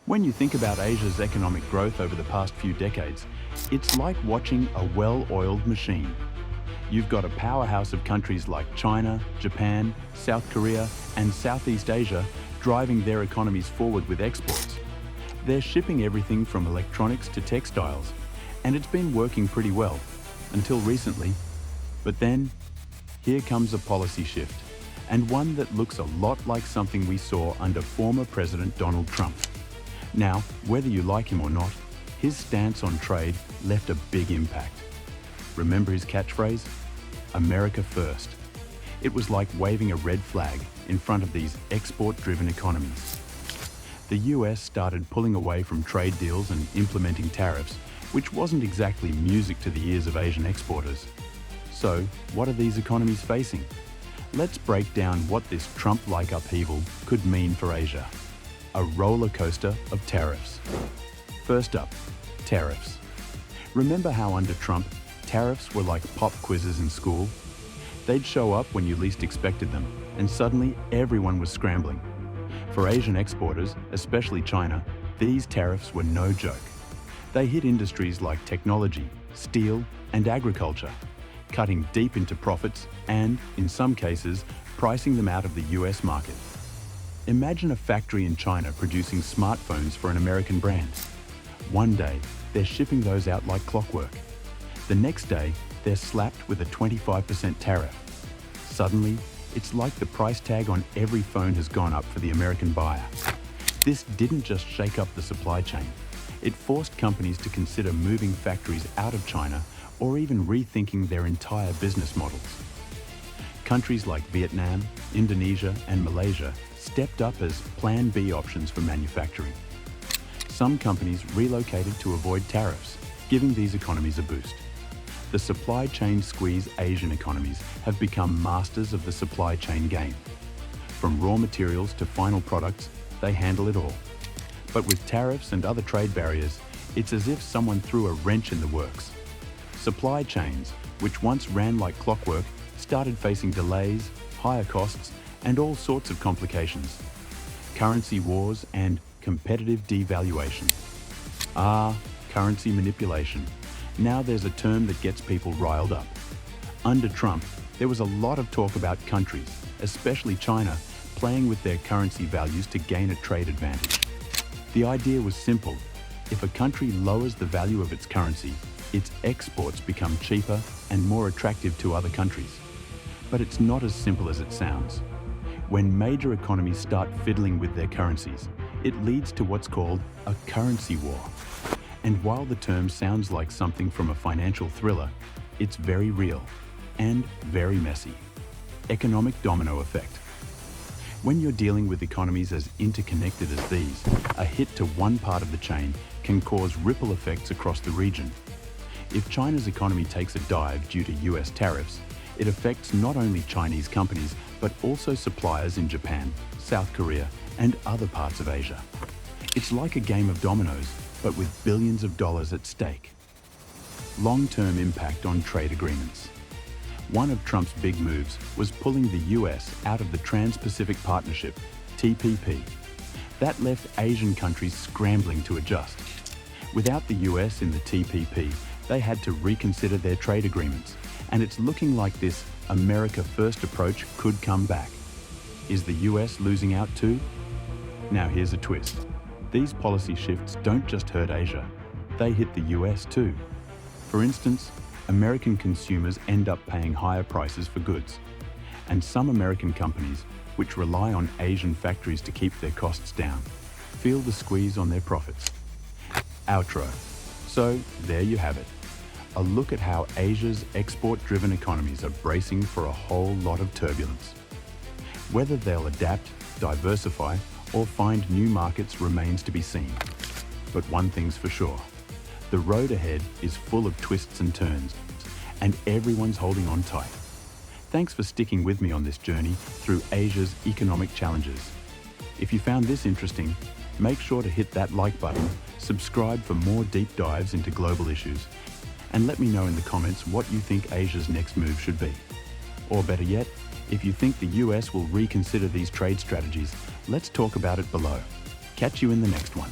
When you think about Asia's economic growth over the past few decades, it's like watching a well-oiled machine. You've got a powerhouse of countries like China, Japan, South Korea, and Southeast Asia driving their economies forward with exports. They're shipping everything from electronics to textiles, and it's been working pretty well, until recently. But then, here comes a policy shift, and one that looks a lot like something we saw under former President Donald Trump. Now, whether you like him or not, his stance on trade left a big impact. Remember his catchphrase? America first. It was like waving a red flag in front of these export-driven economies. The US started pulling away from trade deals and implementing tariffs, which wasn't exactly music to the ears of Asian exporters. So, what are these economies facing? Let's break down what this Trump-like upheaval could mean for Asia. A roller coaster of tariffs. First up, tariffs. Remember how under Trump, tariffs were like pop quizzes in school? They'd show up when you least expected them, and suddenly everyone was scrambling. For Asian exporters, especially China, these tariffs were no joke. They hit industries like technology, steel, and agriculture, cutting deep into profits and, in some cases, pricing them out of the US market. Imagine a factory in China producing smartphones for an American brand. One day, they're shipping those out like clockwork. The next day, they're slapped with a 25% tariff. Suddenly, it's like the price tag on every phone has gone up for the American buyer. This didn't just shake up the supply chain. It forced companies to consider moving factories out of China or even rethinking their entire business models. Countries like Vietnam, Indonesia, and Malaysia stepped up as Plan B options for manufacturing. Some companies relocated to avoid tariffs, giving these economies a boost. The supply chain squeeze Asian economies have become masters of the supply chain game. From raw materials to final products, they handle it all. But with tariffs and other trade barriers, it's as if someone threw a wrench in the works. Supply chains, which once ran like clockwork, started facing delays, higher costs, and all sorts of complications. Currency wars and competitive devaluation. Currency manipulation. Now there's a term that gets people riled up. Under Trump, there was a lot of talk about countries, especially China, playing with their currency values to gain a trade advantage. The idea was simple. If a country lowers the value of its currency, its exports become cheaper and more attractive to other countries. But it's not as simple as it sounds. When major economies start fiddling with their currencies, it leads to what's called a currency war. And while the term sounds like something from a financial thriller, it's very real and very messy. Economic domino effect. When you're dealing with economies as interconnected as these, a hit to one part of the chain can cause ripple effects across the region. If China's economy takes a dive due to US tariffs, it affects not only Chinese companies, but also suppliers in Japan, South Korea, and other parts of Asia. It's like a game of dominoes, but with billions of dollars at stake. Long-term impact on trade agreements. One of Trump's big moves was pulling the US out of the Trans-Pacific Partnership, TPP. That left Asian countries scrambling to adjust. Without the US in the TPP, they had to reconsider their trade agreements, and it's looking like this America First approach could come back. Is the US losing out too? Now here's a twist. These policy shifts don't just hurt Asia, they hit the US too. For instance, American consumers end up paying higher prices for goods. And some American companies, which rely on Asian factories to keep their costs down, feel the squeeze on their profits. Outro. So there you have it. A look at how Asia's export-driven economies are bracing for a whole lot of turbulence. Whether they'll adapt, diversify, or find new markets remains to be seen. But one thing's for sure. The road ahead is full of twists and turns, and everyone's holding on tight. Thanks for sticking with me on this journey through Asia's economic challenges. If you found this interesting, make sure to hit that like button, subscribe for more deep dives into global issues, and let me know in the comments what you think Asia's next move should be. Or better yet, if you think the US will reconsider these trade strategies, let's talk about it below. Catch you in the next one.